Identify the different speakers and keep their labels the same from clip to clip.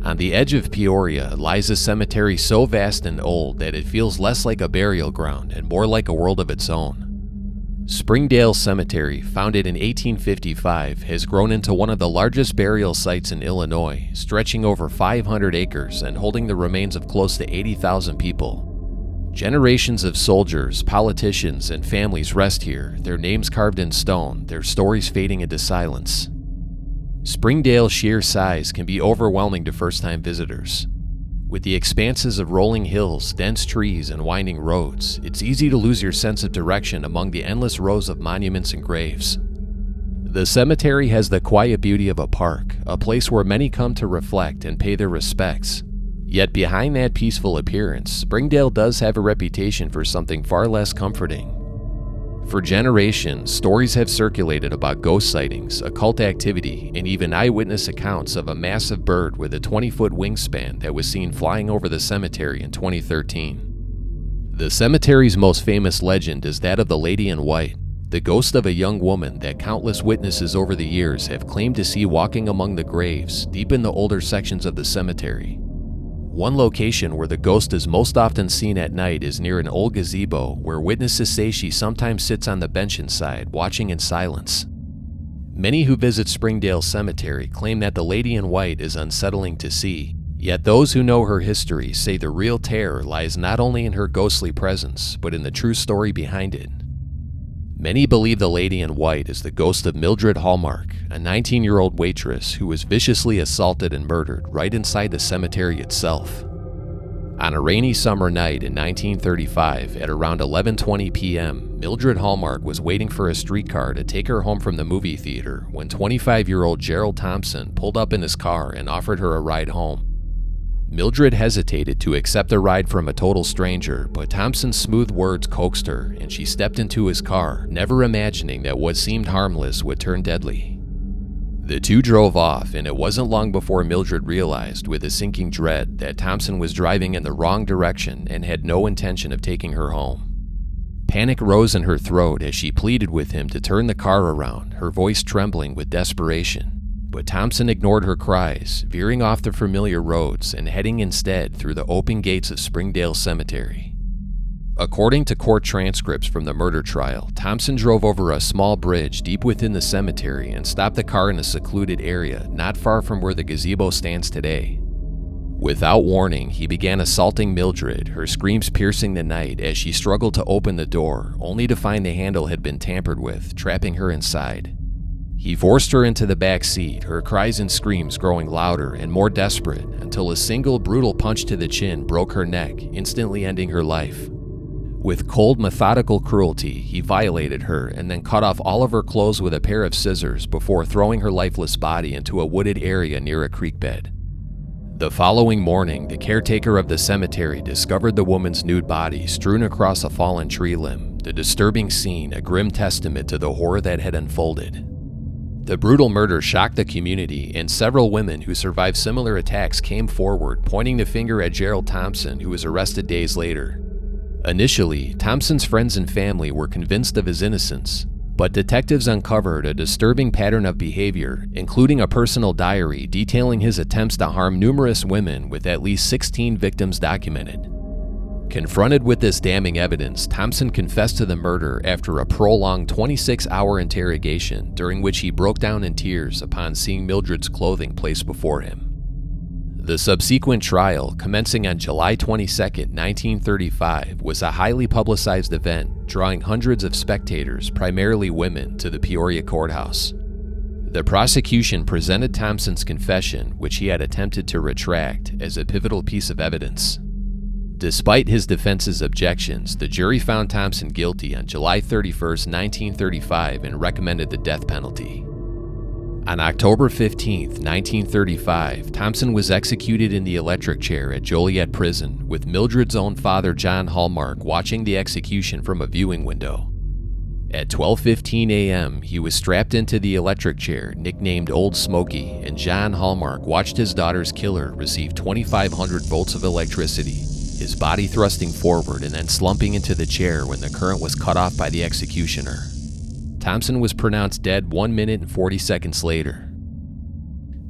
Speaker 1: On the edge of Peoria lies a cemetery so vast and old that it feels less like a burial ground and more like a world of its own. Springdale Cemetery, founded in 1855, has grown into one of the largest burial sites in Illinois, stretching over 500 acres and holding the remains of close to 80,000 people. Generations of soldiers, politicians, and families rest here, their names carved in stone, their stories fading into silence. Springdale's sheer size can be overwhelming to first-time visitors. With the expanses of rolling hills, dense trees, and winding roads, it's easy to lose your sense of direction among the endless rows of monuments and graves. The cemetery has the quiet beauty of a park, a place where many come to reflect and pay their respects. Yet behind that peaceful appearance, Springdale does have a reputation for something far less comforting. For generations, stories have circulated about ghost sightings, occult activity, and even eyewitness accounts of a massive bird with a 20-foot wingspan that was seen flying over the cemetery in 2013. The cemetery's most famous legend is that of the Lady in White, the ghost of a young woman that countless witnesses over the years have claimed to see walking among the graves deep in the older sections of the cemetery. One location where the ghost is most often seen at night is near an old gazebo where witnesses say she sometimes sits on the bench inside, watching in silence. Many who visit Springdale Cemetery claim that the Lady in White is unsettling to see, yet those who know her history say the real terror lies not only in her ghostly presence, but in the true story behind it. Many believe the Lady in White is the ghost of Mildred Hallmark, a 19-year-old waitress who was viciously assaulted and murdered right inside the cemetery itself. On a rainy summer night in 1935 at around 11:20 p.m., Mildred Hallmark was waiting for a streetcar to take her home from the movie theater when 25-year-old Gerald Thompson pulled up in his car and offered her a ride home. Mildred hesitated to accept a ride from a total stranger, but Thompson's smooth words coaxed her, and she stepped into his car, never imagining that what seemed harmless would turn deadly. The two drove off, and it wasn't long before Mildred realized, with a sinking dread, that Thompson was driving in the wrong direction and had no intention of taking her home. Panic rose in her throat as she pleaded with him to turn the car around, her voice trembling with desperation. But Thompson ignored her cries, veering off the familiar roads and heading instead through the open gates of Springdale Cemetery. According to court transcripts from the murder trial, Thompson drove over a small bridge deep within the cemetery and stopped the car in a secluded area not far from where the gazebo stands today. Without warning, he began assaulting Mildred, her screams piercing the night as she struggled to open the door, only to find the handle had been tampered with, trapping her inside. He forced her into the back seat, her cries and screams growing louder and more desperate until a single brutal punch to the chin broke her neck, instantly ending her life. With cold, methodical cruelty, he violated her and then cut off all of her clothes with a pair of scissors before throwing her lifeless body into a wooded area near a creek bed. The following morning, the caretaker of the cemetery discovered the woman's nude body strewn across a fallen tree limb, the disturbing scene a grim testament to the horror that had unfolded. The brutal murder shocked the community, and several women who survived similar attacks came forward, pointing the finger at Gerald Thompson, who was arrested days later. Initially, Thompson's friends and family were convinced of his innocence, but detectives uncovered a disturbing pattern of behavior, including a personal diary detailing his attempts to harm numerous women with at least 16 victims documented. Confronted with this damning evidence, Thompson confessed to the murder after a prolonged 26-hour interrogation, during which he broke down in tears upon seeing Mildred's clothing placed before him. The subsequent trial, commencing on July 22, 1935, was a highly publicized event, drawing hundreds of spectators, primarily women, to the Peoria courthouse. The prosecution presented Thompson's confession, which he had attempted to retract, as a pivotal piece of evidence. Despite his defense's objections, the jury found Thompson guilty on July 31, 1935, and recommended the death penalty. On October 15, 1935, Thompson was executed in the electric chair at Joliet Prison, with Mildred's own father, John Hallmark, watching the execution from a viewing window. At 12:15 a.m., he was strapped into the electric chair, nicknamed Old Smoky, and John Hallmark watched his daughter's killer receive 2,500 volts of electricity, his body thrusting forward and then slumping into the chair when the current was cut off by the executioner. Thompson was pronounced dead 1 minute and 40 seconds later.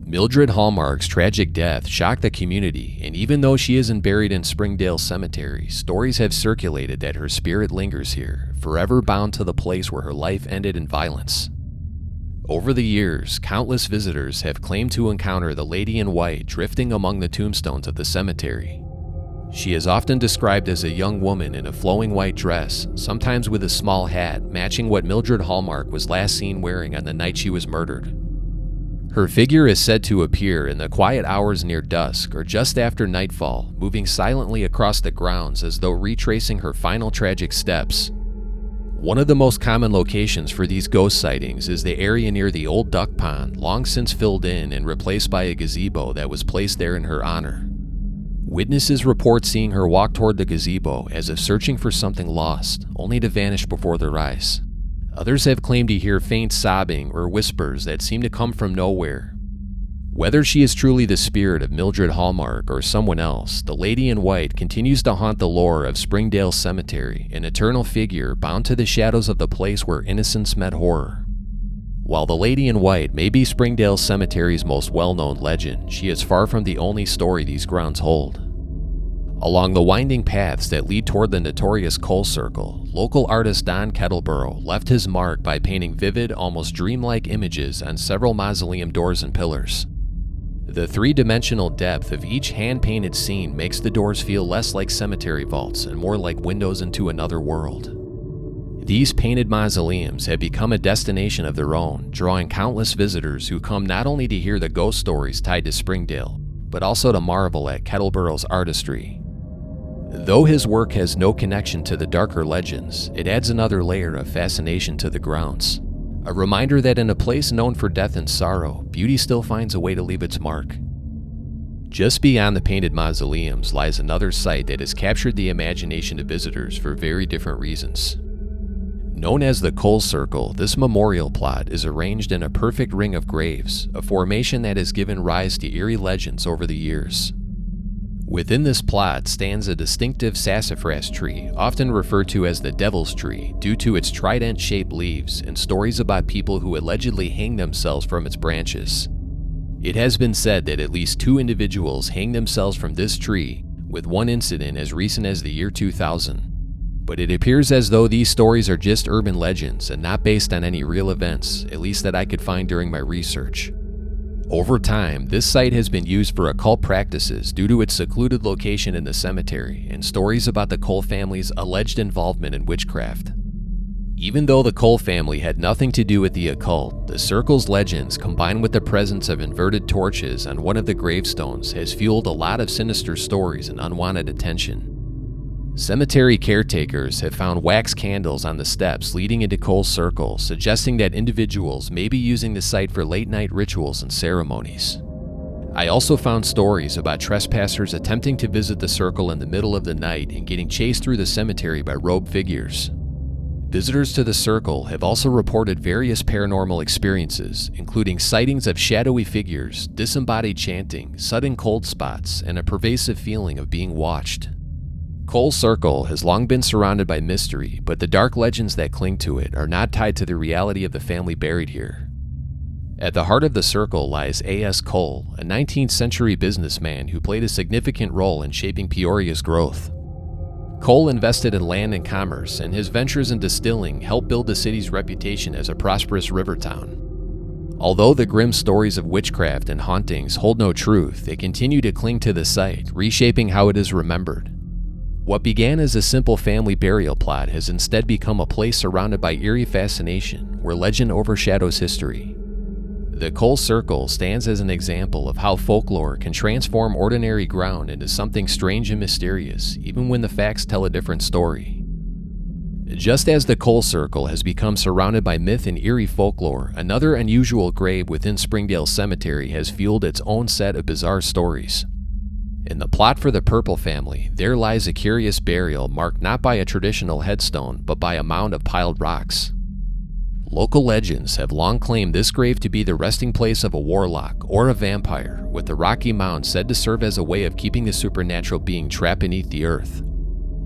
Speaker 1: Mildred Hallmark's tragic death shocked the community, and even though she isn't buried in Springdale Cemetery, stories have circulated that her spirit lingers here, forever bound to the place where her life ended in violence. Over the years, countless visitors have claimed to encounter the Lady in White drifting among the tombstones of the cemetery. She is often described as a young woman in a flowing white dress, sometimes with a small hat matching what Mildred Hallmark was last seen wearing on the night she was murdered. Her figure is said to appear in the quiet hours near dusk or just after nightfall, moving silently across the grounds as though retracing her final tragic steps. One of the most common locations for these ghost sightings is the area near the old duck pond, long since filled in and replaced by a gazebo that was placed there in her honor. Witnesses report seeing her walk toward the gazebo as if searching for something lost, only to vanish before their eyes. Others have claimed to hear faint sobbing or whispers that seem to come from nowhere. Whether she is truly the spirit of Mildred Hallmark or someone else, the Lady in White continues to haunt the lore of Springdale Cemetery, an eternal figure bound to the shadows of the place where innocence met horror. While the Lady in White may be Springdale Cemetery's most well-known legend, she is far from the only story these grounds hold. Along the winding paths that lead toward the notorious Coal Circle, local artist Don Kettleborough left his mark by painting vivid, almost dreamlike images on several mausoleum doors and pillars. The three-dimensional depth of each hand-painted scene makes the doors feel less like cemetery vaults and more like windows into another world. These painted mausoleums have become a destination of their own, drawing countless visitors who come not only to hear the ghost stories tied to Springdale, but also to marvel at Kettleborough's artistry. Though his work has no connection to the darker legends, it adds another layer of fascination to the grounds. A reminder that in a place known for death and sorrow, beauty still finds a way to leave its mark. Just beyond the painted mausoleums lies another site that has captured the imagination of visitors for very different reasons. Known as the Coal Circle, this memorial plot is arranged in a perfect ring of graves, a formation that has given rise to eerie legends over the years. Within this plot stands a distinctive sassafras tree, often referred to as the Devil's Tree, due to its trident-shaped leaves and stories about people who allegedly hang themselves from its branches. It has been said that at least 2 individuals hanged themselves from this tree, with one incident as recent as the year 2000. But it appears as though these stories are just urban legends and not based on any real events, at least that I could find during my research. Over time, this site has been used for occult practices due to its secluded location in the cemetery and stories about the Cole family's alleged involvement in witchcraft. Even though the Cole family had nothing to do with the occult, the circle's legends combined with the presence of inverted torches on one of the gravestones has fueled a lot of sinister stories and unwanted attention. Cemetery caretakers have found wax candles on the steps leading into Coal Circle, suggesting that individuals may be using the site for late-night rituals and ceremonies. I also found stories about trespassers attempting to visit the circle in the middle of the night and getting chased through the cemetery by robed figures. Visitors to the circle have also reported various paranormal experiences, including sightings of shadowy figures, disembodied chanting, sudden cold spots, and a pervasive feeling of being watched. Coal Circle has long been surrounded by mystery, but the dark legends that cling to it are not tied to the reality of the family buried here. At the heart of the circle lies A.S. Cole, a 19th century businessman who played a significant role in shaping Peoria's growth. Cole invested in land and commerce, and his ventures in distilling helped build the city's reputation as a prosperous river town. Although the grim stories of witchcraft and hauntings hold no truth, they continue to cling to the site, reshaping how it is remembered. What began as a simple family burial plot has instead become a place surrounded by eerie fascination, where legend overshadows history. The Coal Circle stands as an example of how folklore can transform ordinary ground into something strange and mysterious, even when the facts tell a different story. Just as the Coal Circle has become surrounded by myth and eerie folklore, another unusual grave within Springdale Cemetery has fueled its own set of bizarre stories. In the plot for the Purple family, there lies a curious burial marked not by a traditional headstone, but by a mound of piled rocks. Local legends have long claimed this grave to be the resting place of a warlock or a vampire, with the rocky mound said to serve as a way of keeping the supernatural being trapped beneath the earth.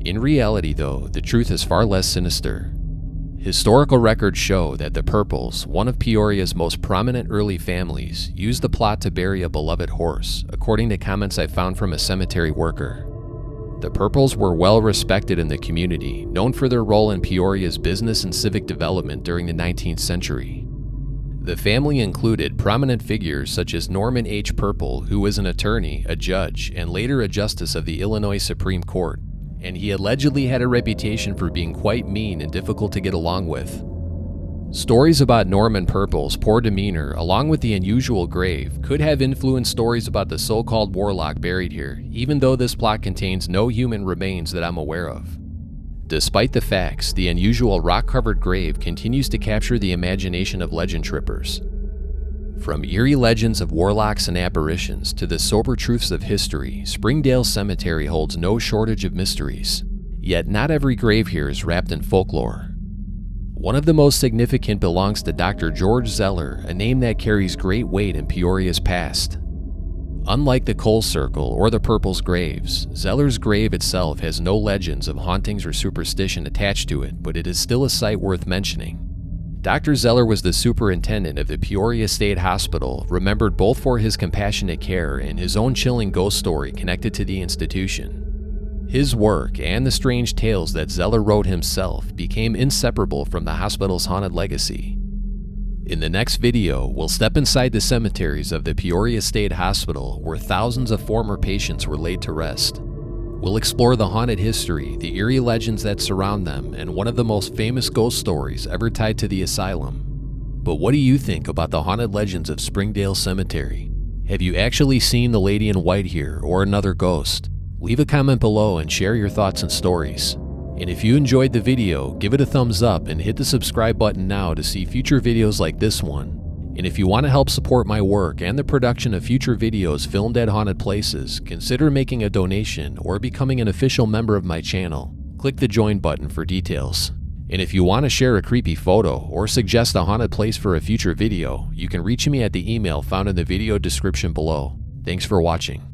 Speaker 1: In reality, though, the truth is far less sinister. Historical records show that the Purples, one of Peoria's most prominent early families, used the plot to bury a beloved horse, according to comments I found from a cemetery worker. The Purples were well respected in the community, known for their role in Peoria's business and civic development during the 19th century. The family included prominent figures such as Norman H. Purple, who was an attorney, a judge, and later a justice of the Illinois Supreme Court, and he allegedly had a reputation for being quite mean and difficult to get along with. Stories about Norman Purple's poor demeanor, along with the unusual grave, could have influenced stories about the so-called Warlock buried here, even though this plot contains no human remains that I'm aware of. Despite the facts, the unusual rock-covered grave continues to capture the imagination of legend trippers. From eerie legends of warlocks and apparitions to the sober truths of history, Springdale Cemetery holds no shortage of mysteries. Yet not every grave here is wrapped in folklore. One of the most significant belongs to Dr. George Zeller, a name that carries great weight in Peoria's past. Unlike the Coal Circle or the Purple's graves, Zeller's grave itself has no legends of hauntings or superstition attached to it, but it is still a site worth mentioning. Dr. Zeller was the superintendent of the Peoria State Hospital, remembered both for his compassionate care and his own chilling ghost story connected to the institution. His work and the strange tales that Zeller wrote himself became inseparable from the hospital's haunted legacy. In the next video, we'll step inside the cemeteries of the Peoria State Hospital, where thousands of former patients were laid to rest. We'll explore the haunted history, the eerie legends that surround them, and one of the most famous ghost stories ever tied to the asylum. But what do you think about the haunted legends of Springdale Cemetery? Have you actually seen the lady in white here or another ghost? Leave a comment below and share your thoughts and stories. And if you enjoyed the video, give it a thumbs up and hit the subscribe button now to see future videos like this one. And if you want to help support my work and the production of future videos filmed at haunted places, consider making a donation or becoming an official member of my channel. Click the join button for details. And if you want to share a creepy photo or suggest a haunted place for a future video, you can reach me at the email found in the video description below. Thanks for watching.